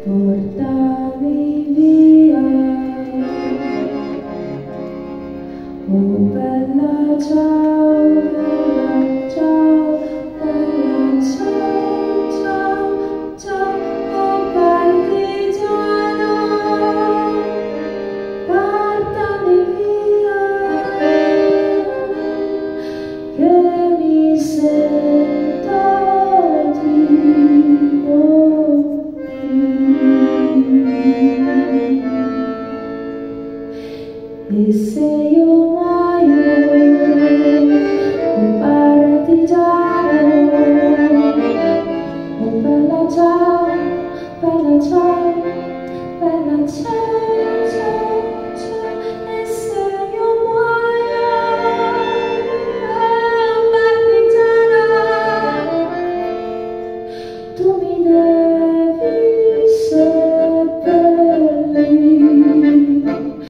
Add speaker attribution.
Speaker 1: portami via. Oh bella ciao, bella ciao, bella ciao, ciao, ciao, oh partigiano, portami via, che mi sento e se io muoio, oh partigiano, oh bella ciao, bella ciao, bella ciao, ciao.